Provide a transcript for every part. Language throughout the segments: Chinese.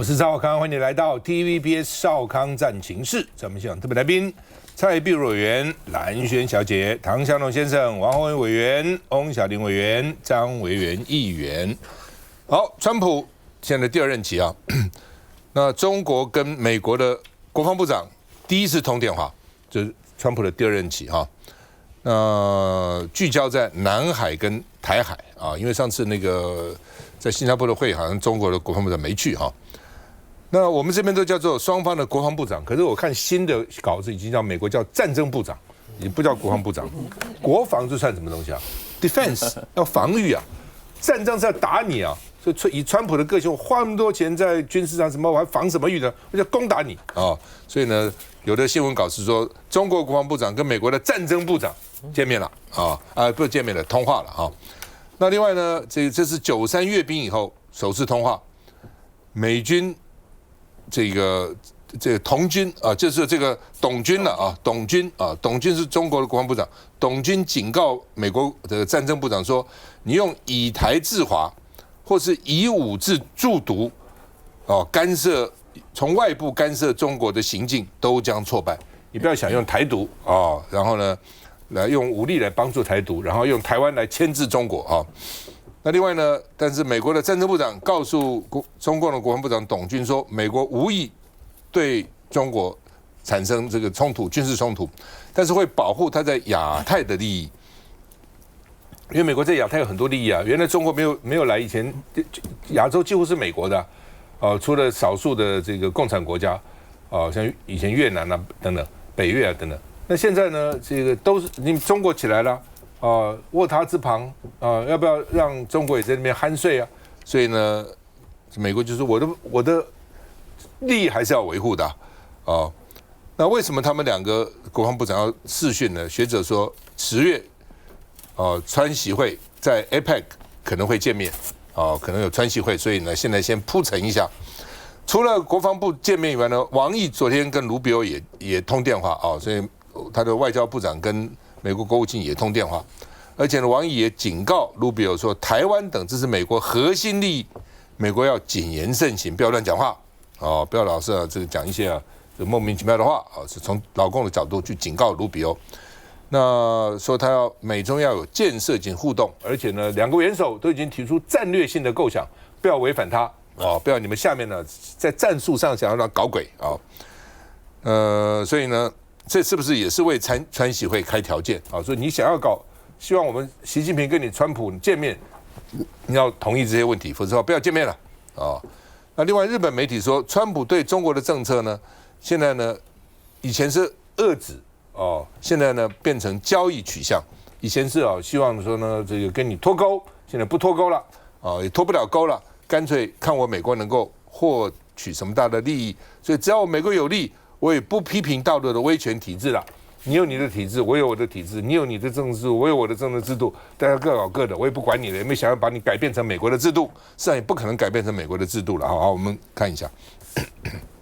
是赵少康，欢迎你来到 TVBS 少康战情室。在我们现场特别来宾，蔡壁如委员、蓝轩小姐、唐湘龙先生、王宏伟委员、翁小玲委员、张维元议员。好，川普现在第2任期啊，那中国跟美国的国防部长第一次通电话，就是川普的第2任期哈。那聚焦在南海跟台海啊，因为上次那个在新加坡的会，好像中国的国防部长没去哈。那我们这边都叫做双方的国防部长，可是我看新的稿子已经叫美国叫战争部长，已经不叫国防部长。国防这算什么东西啊 ？Defense 要防御啊，战争是要打你啊。所以以川普的个性，我花那么多钱在军事上什么，我还防什么御呢？我就攻打你啊！所以呢，有的新闻稿是说，中国国防部长跟美国的战争部长见面了不是见面了，通话了啊。那另外呢，这是93阅兵以后首次通话，美军这个童军啊，就是这个董军了啊，董军是中国的国防部长，董军警告美国的战争部长说，你用以台制华。或是以武助独，干涉从外部干涉中国的行径都将挫败。你不要想用台独然后呢，来用武力来帮助台独，然后用台湾来牵制中国啊。那另外呢，但是美国的战争部长告诉中共的国防部长董军说，美国无意对中国产生这个冲突，军事冲突，但是会保护他在亚太的利益。因为美国在亚太有很多利益啊，原来中国没有来以前，亚洲几乎是美国的，除了少数的这个共产国家，像以前越南啊等等，北越啊等等。那现在呢，这个都是你中国起来了，卧榻之旁要不要让中国也在那边酣睡啊？所以呢，美国就说我的利益还是要维护的那为什么他们2个国防部长要视讯呢？学者说10月。川习会在 APEC 可能会见面，可能有川习会，所以呢，现在先铺陈一下。除了国防部见面以外呢，王毅昨天跟卢比欧也通电话所以他的外交部长跟美国国务卿也通电话，而且呢，王毅也警告卢比欧说，台湾等这是美国核心利益，美国要谨言慎行，不要乱讲话不要老是这个讲一些莫名其妙的话是从老共的角度去警告卢比欧。那说他美中要有建设性互动，而且呢，2个元首都已经提出战略性的构想，不要违反他不要你们下面呢在战术上想要让搞鬼所以呢，这是不是也是为川习会开条件所以你想要希望我们习近平跟你川普见面，你要同意这些问题，否则的话不要见面了那另外，日本媒体说，川普对中国的政策呢，现在呢，以前是遏制。现在呢变成交易取向，以前是希望说呢这个跟你脱钩，现在不脱钩了也脱不了钩了，干脆看我美国能够获取什么大的利益，所以只要我美国有利，我也不批评道德的威权体制了。你有你的体制，我有我的体制；你有你的政治制度，我有我的政治制度，大家各搞各的，我也不管你了，也没想要把你改变成美国的制度，实际上也不可能改变成美国的制度了。好，我们看一下。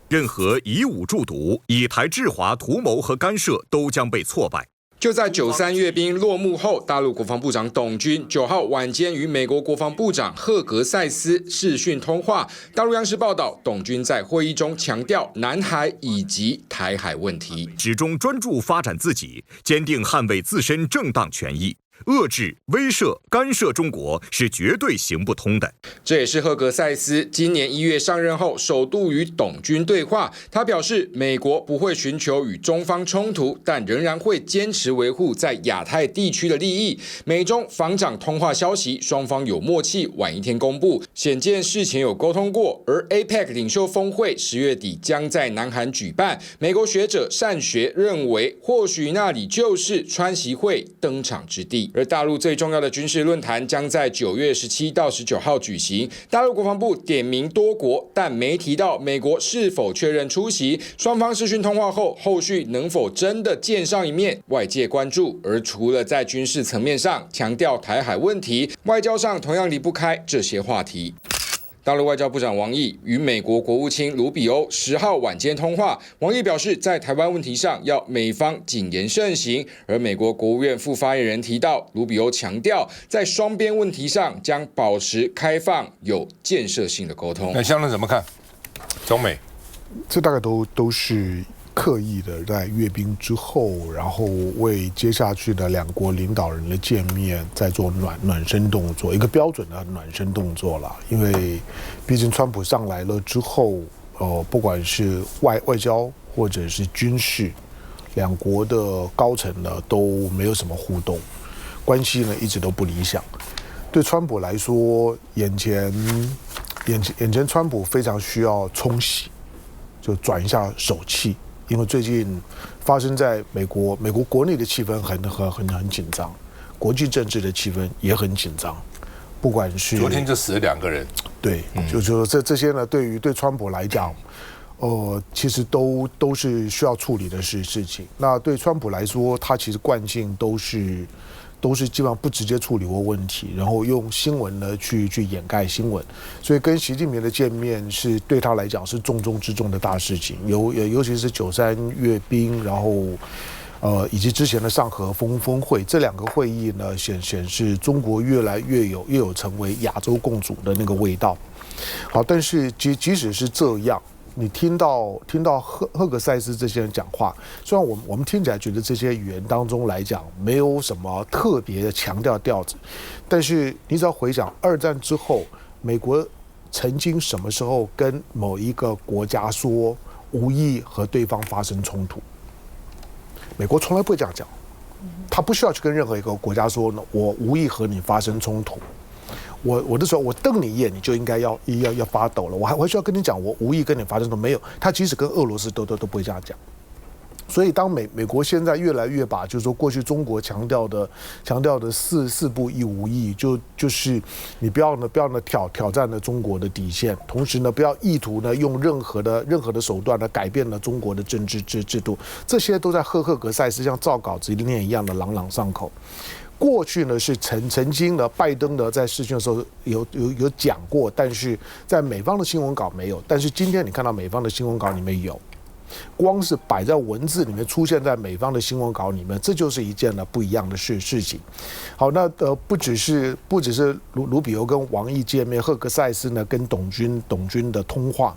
任何以武助独、以台制华图谋和干涉都将被挫败。就在93阅兵落幕后，大陆国防部长董军9号晚间与美国国防部长赫格塞斯视讯通话。大陆央视报道，董军在会议中强调南海以及台海问题，始终专注发展自己，坚定捍卫自身正当权益。遏制、威慑、干涉中国是绝对行不通的。这也是赫格塞斯今年1月上任后首度与董军对话。他表示，美国不会寻求与中方冲突，但仍然会坚持维护在亚太地区的利益。美中防长通话消息，双方有默契，晚一天公布，显见事前有沟通过。而 APEC 领袖峰会10月底将在南韩举办，美国学者善学认为，或许那里就是川习会登场之地。而大陆最重要的军事论坛将在9月17到19号举行。大陆国防部点名多国，但没提到美国是否确认出席。双方视讯通话后，后续能否真的见上一面，外界关注。而除了在军事层面上强调台海问题，外交上同样离不开这些话题。大陆外交部长王毅与美国国务卿卢比欧10号晚间通话，王毅表示，在台湾问题上要美方谨言慎行。而美国国务院副发言人提到，卢比欧强调，在双边问题上将保持开放、有建设性的沟通。那香港怎么看？中美这大概都是刻意的在阅兵之后，然后为接下去的两国领导人的见面在做暖身动作，一个标准的暖身动作啦。因为毕竟川普上来了之后，不管是外交或者是军事，两国的高层呢都没有什么互动，关系呢一直都不理想。对川普来说，眼前川普非常需要冲洗，就转一下手气。因为最近发生在美国国内的气氛很紧张，国际政治的气氛也很紧张，不管是昨天就死了2个人，对，就这些呢，对川普来讲，其实都是需要处理的事情。那对川普来说，他其实惯性都是基本上不直接处理过问题，然后用新闻呢去掩盖新闻，所以跟习近平的见面是对他来讲是重中之重的大事情。尤其是93阅兵，然后以及之前的上合峰会，这2个会议呢显示中国越来越有成为亚洲共主的那个味道。好，但是即使是这样。你听到赫格塞斯这些人讲话，虽然我们听起来觉得这些语言当中来讲没有什么特别的强调调子，但是你只要回想2战之后，美国曾经什么时候跟某一个国家说无意和对方发生冲突？美国从来不会这样讲，他不需要去跟任何一个国家说呢，我无意和你发生冲突。我的时候，我瞪你一眼，你就应该要发抖了。我还需要跟你讲，我无意跟你发生都没有。他即使跟俄罗斯都不会这样讲。所以，当美国现在越来越把就是说过去中国强调的四不一无意，就是你不要挑战了中国的底线，同时呢不要意图呢用任何的手段呢改变了中国的政治制度，这些都在赫格塞斯像照稿子念一样的朗朗上口。过去呢是曾经呢，拜登呢在视讯的时候有讲过，但是在美方的新闻稿没有。但是今天你看到美方的新闻稿里面有，光是摆在文字里面出现在美方的新闻稿里面，这就是一件呢不一样的事情。好，那不只是卢比欧跟王毅见面，赫格塞斯呢跟董军的通话。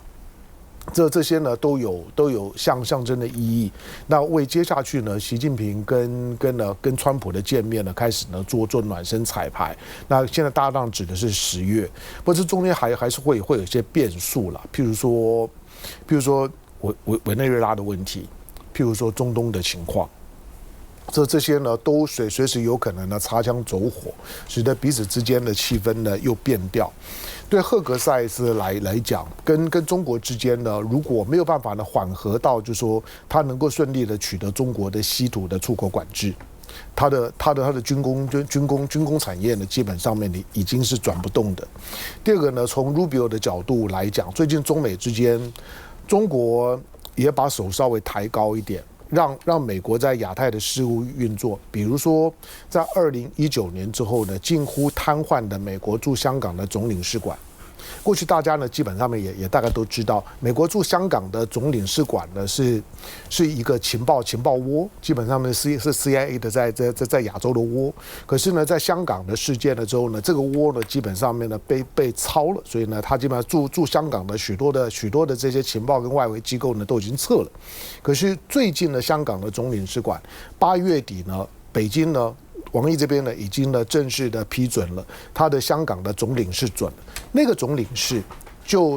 这些呢都有象征的意义。那为接下去呢，习近平跟川普的见面呢，开始呢做暖身彩排。那现在大当指的是10月，不过这中间还是会有一些变数啦，譬如说委内瑞拉的问题，譬如说中东的情况。这些呢都随时有可能呢擦枪走火，使得彼此之间的气氛呢又变调。对赫格塞斯来讲，跟中国之间呢，如果没有办法呢缓和到，就是说他能够顺利的取得中国的稀土的出口管制，他的军工产业呢，基本上面已经是转不动的。第二个呢，从 Rubio 的角度来讲，最近中美之间，中国也把手稍微抬高一点。让美国在亚太的事务运作，比如说在2019年之后呢，近乎瘫痪的美国驻香港的总领事馆。过去大家呢基本上面也大概都知道，美国驻香港的总领事馆呢是一个情报窝，基本上面是 CIA 的在亚洲的窝。可是呢，在香港的事件了之后呢，这个窝呢基本上面呢被抄了，所以呢，他基本上驻香港的许多的这些情报跟外围机构呢都已经撤了。可是最近呢，香港的总领事馆8月底呢，北京呢。王毅这边呢，已经呢正式的批准了他的香港的总领事准，那个总领事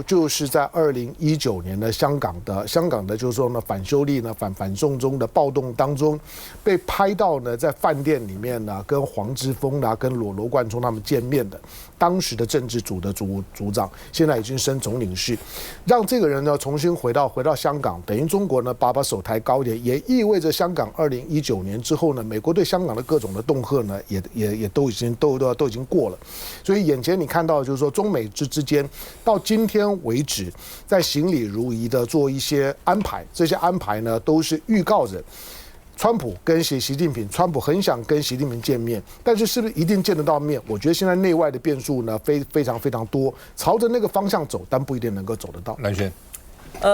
就是在2019年的香港的就是说呢反修例呢反送中的暴动当中，被拍到呢在饭店里面呢跟黄之锋啦跟罗冠聪他们见面的，当时的政治组的组长，现在已经升总领事，让这个人呢重新回到香港，等于中国呢把手抬高一点，也意味着香港2019年之后呢，美国对香港的各种的恫吓呢也都已经过了，所以眼前你看到就是说中美之间到今天为止，在行礼如仪的做一些安排，这些安排呢都是预告着川普跟习近平，川普很想跟习近平见面，但是是不是一定见得到面？我觉得现在内外的变数呢非常多，朝着那个方向走，但不一定能够走得到。蓝轩，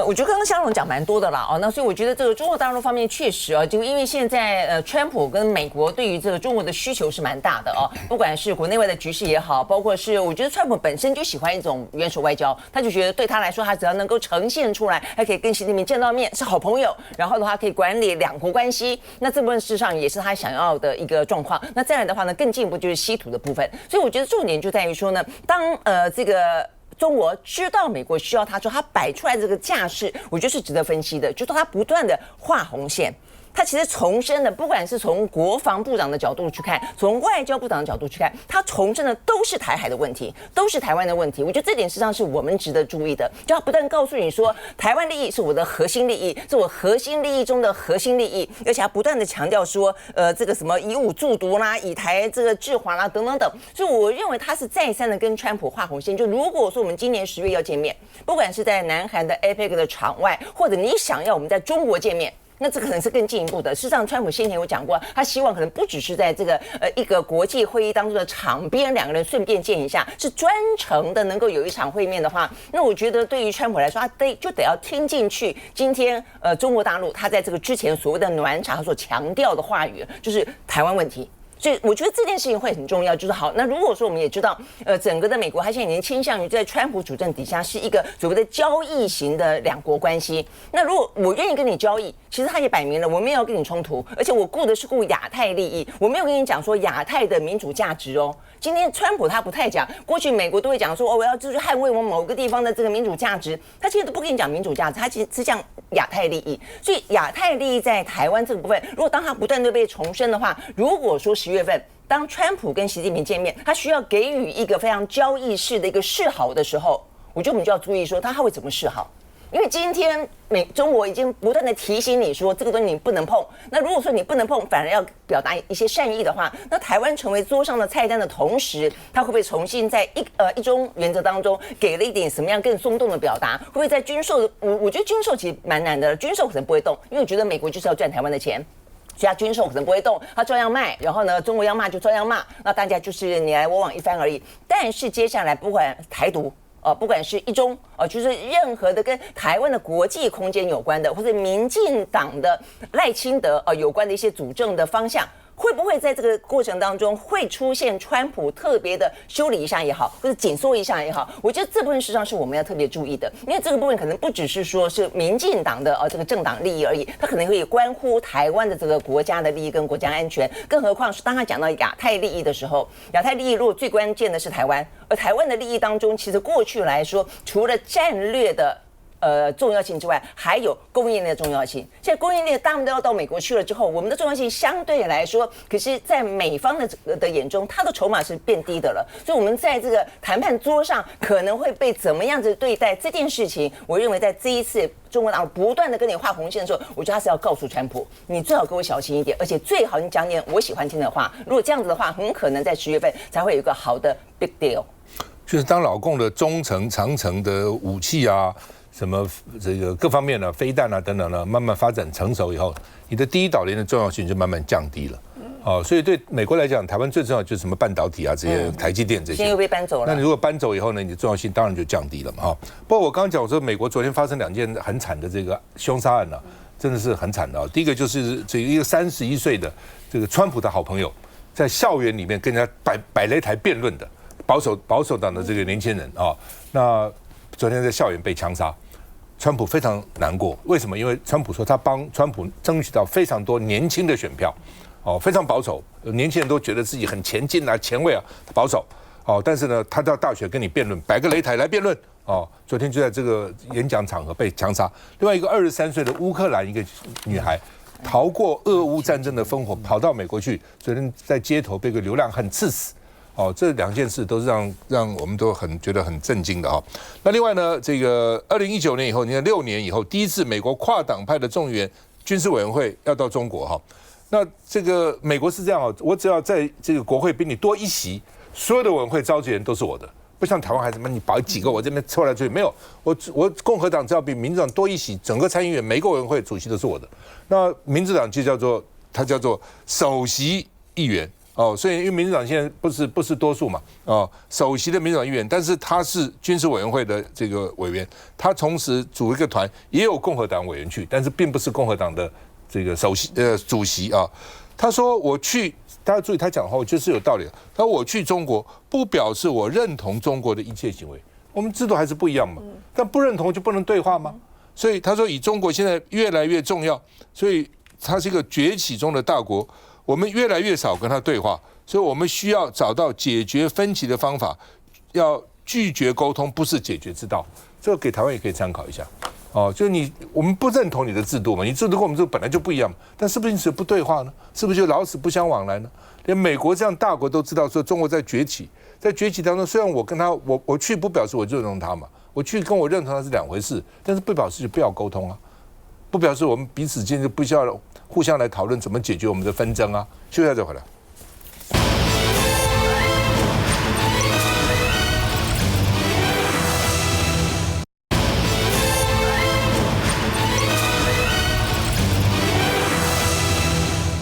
我觉得刚刚香龙讲蛮多的啦，那所以我觉得这个中国大陆方面确实就因为现在川普跟美国对于这个中国的需求是蛮大的不管是国内外的局势也好，包括是我觉得川普本身就喜欢一种元首外交，他就觉得对他来说，他只要能够呈现出来，还可以跟习近平见到面是好朋友，然后的话可以管理两国关系，那这部分事实上也是他想要的一个状况。那再来的话呢，更进一步就是稀土的部分，所以我觉得重点就在于说呢，当这个中国知道美国需要它之后，它摆出来的这个架势，我觉得是值得分析的，就是它不断的画红线。他其实重申的，不管是从国防部长的角度去看，从外交部长的角度去看，他重申的都是台海的问题，都是台湾的问题。我觉得这点实际上是我们值得注意的，就他不断告诉你说，台湾利益是我的核心利益，是我核心利益中的核心利益，而且他不断的强调说，这个什么以武助独啦，以台这个制华啦，等等等。所以我认为他是再三的跟川普画红线。就如果说我们今年10月要见面，不管是在南韩的 APEC 的场外，或者你想要我们在中国见面。那这可能是更进一步的。事实上，川普先前有讲过，他希望可能不只是在这个一个国际会议当中的场边两个人顺便见一下，是专程的能够有一场会面的话，那我觉得对于川普来说，他就得要听进去今天中国大陆他在这个之前所谓的暖场所强调的话语，就是台湾问题。所以我觉得这件事情会很重要，就是好。那如果说我们也知道，整个的美国，它现在已经倾向于在川普主政底下是一个所谓的交易型的两国关系。那如果我愿意跟你交易，其实他也摆明了我没有跟你冲突，而且我顾的是亚太利益，我没有跟你讲说亚太的民主价值哦。今天川普他不太讲，过去美国都会讲说我要就是捍卫我某个地方的这个民主价值，他其实都不跟你讲民主价值，他其实是讲亚太利益。所以亚太利益在台湾这个部分，如果当他不断的被重申的话，如果说10月份当川普跟习近平见面，他需要给予一个非常交易式的一个示好的时候，我觉得我们就要注意说他会怎么示好。因为今天中国已经不断的提醒你说这个东西你不能碰，那如果说你不能碰，反而要表达一些善意的话，那台湾成为桌上的菜单的同时，他会不会重新在一中原则当中给了一点什么样更松动的表达？会不会在军售的我觉得军售其实蛮难的，军售可能不会动，因为我觉得美国就是要赚台湾的钱。所以他军售可能不会动，他照样卖，然后呢，中国要骂就照样骂，那大家就是你来我往一番而已。但是接下来不管台独。不管是一中就是任何的跟台湾的国际空间有关的，或者民进党的赖清德有关的一些主政的方向，会不会在这个过程当中会出现川普特别的修理一下也好，或者紧缩一下也好？我觉得这部分实际上是我们要特别注意的，因为这个部分可能不只是说是民进党的这个政党利益而已，它可能会关乎台湾的这个国家的利益跟国家安全，更何况是当他讲到亚太利益的时候，亚太利益如果最关键的是台湾，而台湾的利益当中，其实过去来说，除了战略的重要性之外，还有供应链的重要性。现在供应链大部分都要到美国去了之后，我们的重要性相对来说，可是在美方的眼中，它的筹码是变低的了。所以我们在这个谈判桌上可能会被怎么样子对待这件事情，我认为在这一次中国党不断的跟你画红线的时候，我觉得他是要告诉川普，你最好给我小心一点，而且最好你讲点我喜欢听的话。如果这样子的话，很可能在10月份才会有一个好的 big deal。就是当老共的中程、长程的武器啊，什么这个各方面的飞弹啊等等呢，慢慢发展成熟以后，你的第一岛链的重要性就慢慢降低了。所以对美国来讲，台湾最重要就是什么半导体啊，这些台积电这些，现在又被搬走了。那你如果搬走以后呢，你的重要性当然就降低了嘛。不过我刚刚讲说，美国昨天发生2件很惨的这个凶杀案呢，真的是很惨的。第一个就是这一个31岁的这个川普的好朋友，在校园里面跟人家摆擂台辩论的保守党的这个年轻人那昨天在校园被枪杀。川普非常难过，为什么？因为川普说他帮川普争取到非常多年轻的选票，非常保守，年轻人都觉得自己很前进啊、前卫啊，保守，但是呢，他到大学跟你辩论，摆个擂台来辩论，昨天就在这个演讲场合被枪杀。另外一个23岁的乌克兰一个女孩，逃过俄乌战争的烽火，跑到美国去，昨天在街头被一个流浪汉刺死。这2件事都是让我们都觉得很震惊的啊。那另外呢，这个2019年以后，你看6年以后，第一次美国跨党派的众议员军事委员会要到中国那这个美国是这样我只要在这个国会比你多1席，所有的委员会召集人都是我的，不像台湾还什么你保几个我这边凑来凑去，没有，我共和党只要比民主党多1席，整个参议院每个委员会主席都是我的。那民主党就叫做首席议员。哦，所以因为民主党现在不是多数嘛，哦，首席的民主党议员，但是他是军事委员会的这个委员，他同时组一个团，也有共和党委员去，但是并不是共和党的这个主席啊。他说我去，大家注意他讲的话，我觉得是有道理的。他说我去中国，不表示我认同中国的一切行为，我们制度还是不一样嘛，但不认同就不能对话吗？所以他说以中国现在越来越重要，所以它是一个崛起中的大国。我们越来越少跟他对话，所以我们需要找到解决分歧的方法，要拒绝沟通不是解决之道。这个给台湾也可以参考一下。哦，就是我们不认同你的制度嘛，你制度跟我们制度本来就不一样，但是不是因此不对话呢？是不是就老死不相往来呢？连美国这样大国都知道说中国在崛起，在崛起当中，虽然我跟他我去不表示我认同他嘛，我去跟我认同他是两回事，但是不表示就不要沟通啊，不表示我们彼此间就不需要互相来讨论怎么解决我们的纷争啊。休息一下再回来。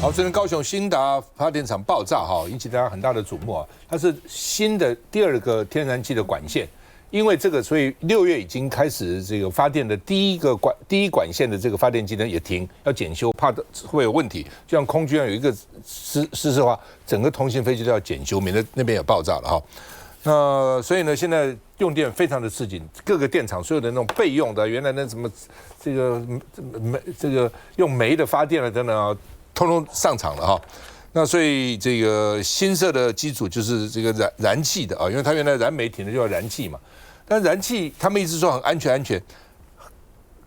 好，昨天高雄新达发电厂爆炸哈，引起大家很大的瞩目啊。它是新的第二个天然气的管线，因为这个，所以6月已经开始这个发电的第一管线的这个发电机呢也停，要检修，怕会有问题。就像空军有一个失话，整个通信飞机都要检修，免得那边也爆炸了哈。那所以呢，现在用电非常的吃紧，各个电厂所有的那种备用的，原来那什么这个用煤的发电了等等啊，通通上场了哈。那所以这个新设的基础就是这个燃气的啊，因为它原来燃煤停的就要燃气嘛。但燃气他们一直说很安全，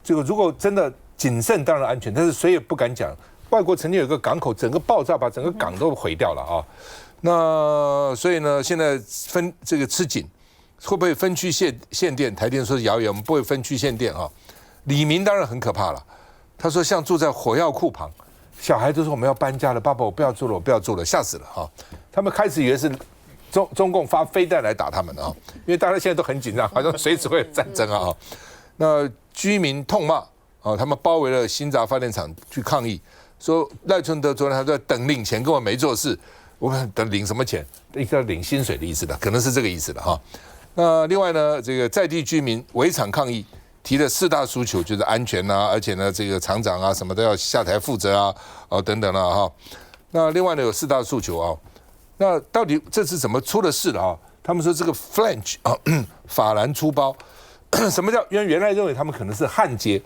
这个如果真的谨慎当然安全，但是谁也不敢讲。外国曾经有一个港口整个爆炸，把整个港都毁掉了啊。那所以呢，现在这个吃紧，会不会分区限电？台电说是谣言，我们不会分区限电啊。李明当然很可怕了，他说像住在火药库旁。小孩都说我们要搬家了，爸爸我不要住了，我不要住了，吓死了哈！他们开始以为是中共发飞弹来打他们的啊，因为大家现在都很紧张，好像随时会有战争啊。那居民痛骂啊，他们包围了新杂发电厂去抗议，说赖春德昨天还在等领钱，根本没做事。我们等领什么钱？一个领薪水的意思的，可能是这个意思的哈。那另外呢，这个在地居民围场抗议。提了4大诉求，就是安全啊，而且呢，这个厂长啊什么都要下台负责啊，等等了哈。那另外呢有4大诉求啊，那到底这次怎么出了事了啊？他们说这个 Flange 啊，法兰出包，什么叫？因为原来认为他们可能是焊接，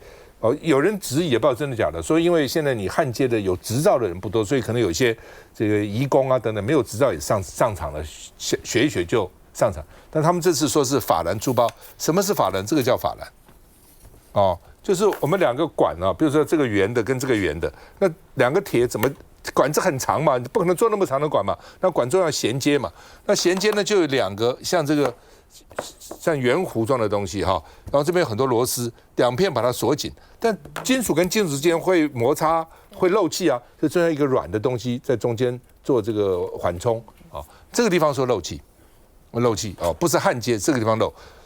有人质疑也不知道真的假的，说因为现在你焊接的有执照的人不多，所以可能有一些这个移工啊等等没有执照也上场了，学一学就上场。但他们这次说是法兰出包，什么是法兰？这个叫法兰。哦，就是我们2个管啊，比如说这个圆的跟这个圆的，那2个铁怎么管子很长嘛，你不可能做那么长的管嘛，那管中要衔接嘛，那衔接呢就有2个像这个像圆弧状的东西哈，然后这边有很多螺丝，2片把它锁紧，但金属跟金属之间会摩擦，会漏气啊，就这样一个软的东西在中间做这个缓冲啊，这个地方说漏气哦，不是焊接，这个地方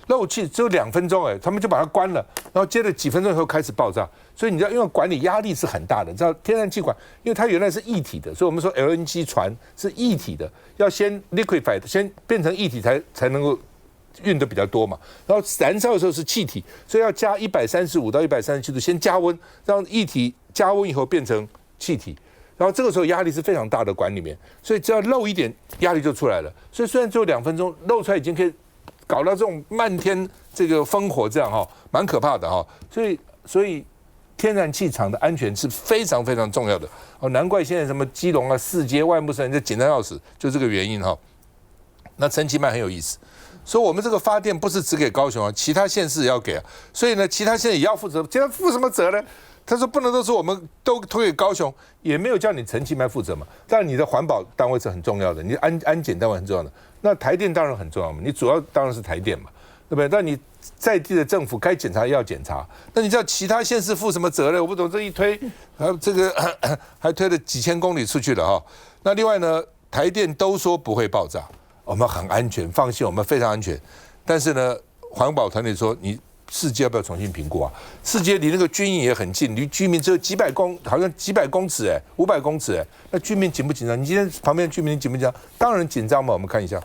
漏气只有2分钟他们就把它关了，然后接着几分钟以后开始爆炸，所以你知道，因为管理压力是很大的，你知道天然气管，因为它原来是液体的，所以我们说 LNG 船是液体的，要先 liquefy 先变成液体才能够运得比较多嘛，然后燃烧的时候是气体，所以要加135到137度先加温，让液体加温以后变成气体，然后这个时候压力是非常大的管里面，所以只要漏一点压力就出来了，所以虽然只有2分钟，漏出来已经可以搞到这种漫天这个烽火这样哈，蛮可怕的哈。所以天然气厂的安全是非常非常重要的哦，难怪现在什么基隆啊、4街、外木山就紧张要死，就这个原因哈。那陈其迈很有意思，说我们这个发电不是只给高雄啊，其他县市也要给啊，所以呢，其他县也要负责，其他负什么责呢？他说不能都是我们都推给高雄，也没有叫你陈其迈负责嘛。但你的环保单位是很重要的，你安检单位很重要的。那台电当然很重要嘛，你主要当然是台电嘛，对不对？但你在地的政府该检查也要检查。那你知道其他县市负什么责任？我不懂，这一推，这个还推了几千公里出去了哈。那另外呢，台电都说不会爆炸，我们很安全，放心，我们非常安全。但是呢，环保团体说你世界要不要重新评估啊？世界离那个军营也很近，离居民只有好像几百公尺500公尺那居民紧不紧张？你今天旁边的居民紧不紧张？当然紧张嘛，我们看一下。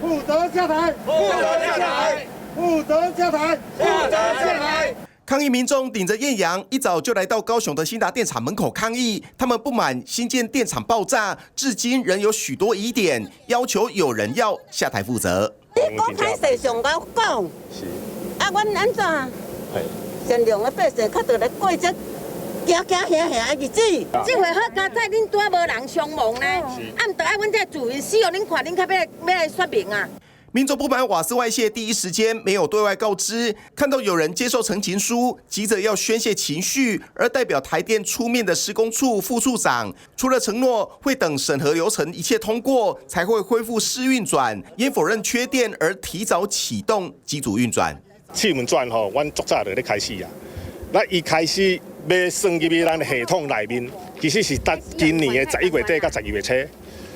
不得下台！不得下台！不得下台！不得下台！抗议民众顶着艳阳，一早就来到高雄的新达电厂门口抗议。他们不满新建电厂爆炸，至今仍有许多疑点，要求有人要下台负责。你讲歹势上甲我讲，啊，阮安怎？善良的百姓较得来过这行行行行的日子。这回好佳哉，恁拄无人伤亡呢，啊，毋得爱阮这住民死哦，恁看恁较要来说明啊。民众不满瓦斯外泄，第一时间没有对外告知。看到有人接受陈情书，急着要宣泄情绪，而代表台电出面的施工处副处长，除了承诺会等审核流程一切通过，才会恢复试运转，也否认缺电而提早启动机组运转。试运转吼，阮足早就咧开始啊。那一开始要算入去咱系统内面，其实是到今年的11月底到12月初，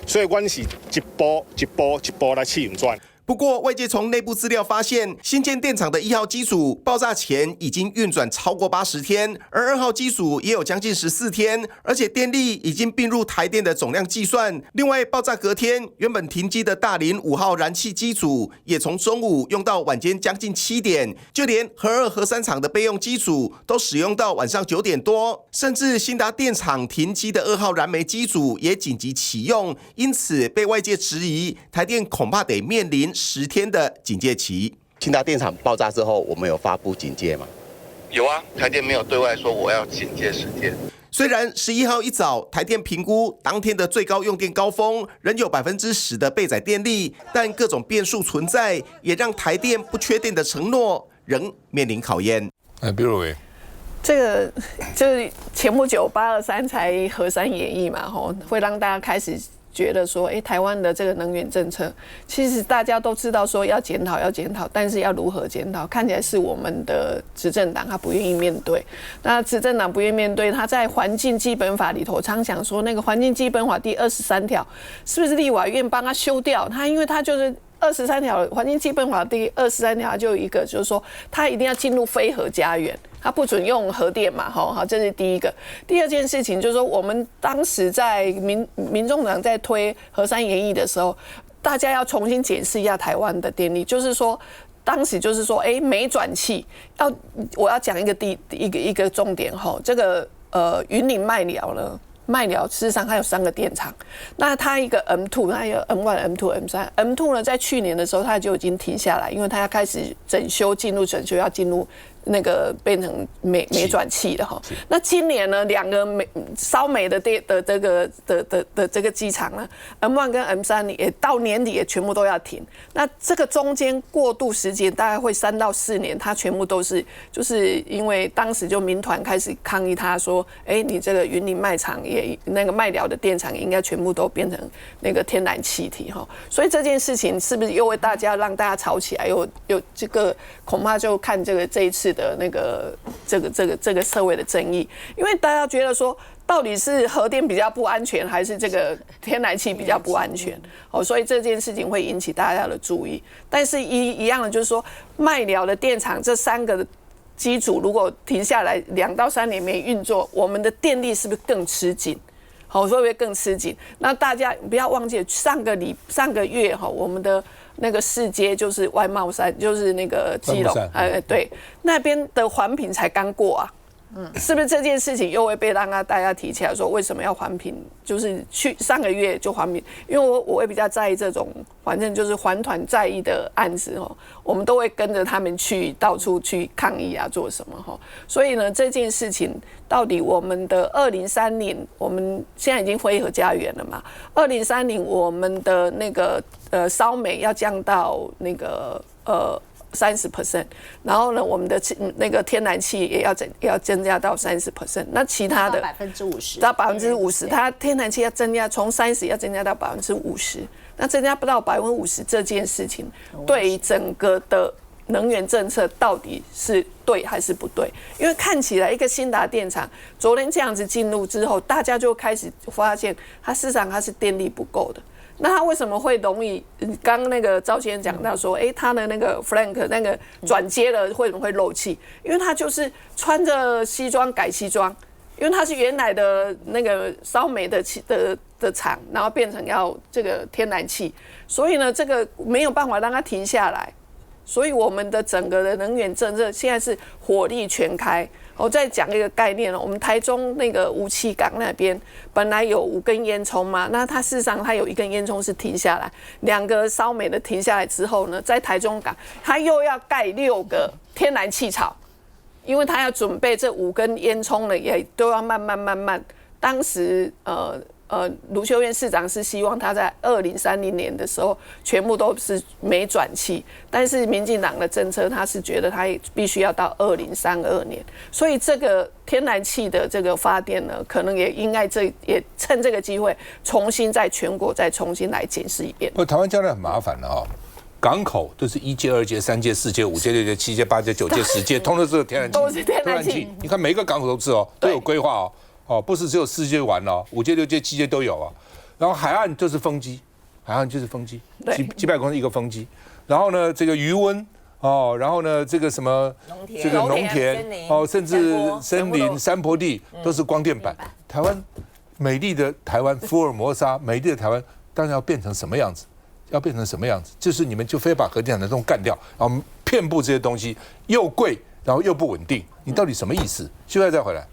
所以阮是一步一步一步来试运转。不过，外界从内部资料发现，新建电厂的1号机组爆炸前已经运转超过80天，而2号机组也有将近14天，而且电力已经并入台电的总量计算。另外，爆炸隔天，原本停机的大林5号燃气机组也从中午用到晚间将近7点，就连核2、核3厂的备用机组都使用到晚上9点多，甚至新达电厂停机的2号燃煤机组也紧急启用，因此被外界质疑，台电恐怕得面临10天的警戒期。新达电厂爆炸之后，我们有发布警戒吗？有啊，台电没有对外说我要警戒10天。虽然11号一早台电评估当天的最高用电高峰仍有10%的备载电力，但各种变数存在，也让台电不缺电的承诺仍面临考验。毕若伟，这个就是前不久823才核三演绎嘛，会让大家开始觉得说，台湾的这个能源政策，其实大家都知道说要检讨，但是要如何检讨？看起来是我们的执政党他不愿意面对。那执政党不愿意面对，他在环境基本法里头常讲说，那个环境基本法第23条是不是立法院帮他修掉？他因为他就是23条环境基本法第23条就有一个，就是说他一定要进入非核家园。他不准用核电嘛，好，这是第一个。第二件事情就是说，我们当时在民众党在推核三研议的时候，大家要重新检视一下台湾的电力，就是说，当时就是说，没转气，我要讲一个重点哈，这个云林麦寮呢。麦寮事实上它有3个电厂，那它一个 M2， 它有 M1、M2、M3。M2 呢，在去年的时候它就已经停下来，因为它要开始整修，要进入那个变成没转气的哈。那今年呢，2个烧煤的这个机厂呢 ，M1 跟 M3 也到年底也全部都要停。那这个中间过渡时间大概会3到4年，它全部都是就是因为当时就民团开始抗议，他说，你这个云林卖场也那个麦寮的电厂应该全部都变成那个天然气体哈。所以这件事情是不是又为让大家吵起来？有这个恐怕就看这一次的那个这个社会的争议，因为大家觉得说，到底是核电比较不安全，还是这个天然气比较不安全？所以这件事情会引起大家的注意。但是一样的就是说，麦寮的电厂这3个机组如果停下来2到3年没运作，我们的电力是不是更吃紧？会不会更吃紧？那大家不要忘记上个月我们的那个世界就是外贸山，就是那个基隆，对，那边的环评才刚过啊。是不是这件事情又会被让大家提起来说，为什么要环评？就是上个月就环评，因为我会比较在意这种，反正就是环团在意的案子我们都会跟着他们去到处去抗议啊，做什么所以呢，这件事情到底我们的2030，我们现在已经非核家园了嘛？2030我们的那个烧煤要降到那个30%，然后呢，我们的那个天然气也要增加到30%，那其他的50%到50%，它天然气要增加从30%要增加到50%，那增加不到50%这件事情，对于整个的能源政策到底是对还是不对？因为看起来一个新达电厂昨天这样子进入之后，大家就开始发现它事实上它是电力不够的。那它为什么会容易？刚刚那个赵先生讲到说，它的那个 flank 那个转接了为什么会漏气？因为它就是穿着西装改西装，因为它是原来的那个烧煤的厂，然后变成要这个天然气，所以呢，这个没有办法让它停下来。所以我们的整个的能源政策现在是火力全开。我再讲一个概念了，我们台中那个吴七港那边本来有5根烟囱嘛，那它事实上它有1根烟囱是停下来，2个烧煤的停下来之后呢，在台中港它又要盖6个天然气槽，因为它要准备这5根烟囱呢，也都要慢慢。当时卢秀燕市长是希望他在2030年的时候全部都是没转气，但是民进党的政策他是觉得他必须要到2032年，所以这个天然气的这个发电呢，可能也应该也趁这个机会重新在全国再重新来检视一遍。台湾将来很麻烦了哦，港口都是1阶、2阶、3阶、4阶、5阶、6阶、7阶、8阶、9阶、10阶，通通都是天然气，都是天然气。你看每一个港口都是哦，都有规划哦，不是只有4阶完了，5阶、6阶、7阶都有啊。然后海岸就是风机，几百公尺一个风机。然后呢，这个余温然后呢，这个什么这个农田甚至森林、山坡地都是光电板。台湾美丽的台湾，福尔摩沙美丽的台湾，当然要变成什么样子？要变成什么样子？就是你们就非把核电厂的这种干掉，然后遍布这些东西，又贵，然后又不稳定，你到底什么意思？现在再回来。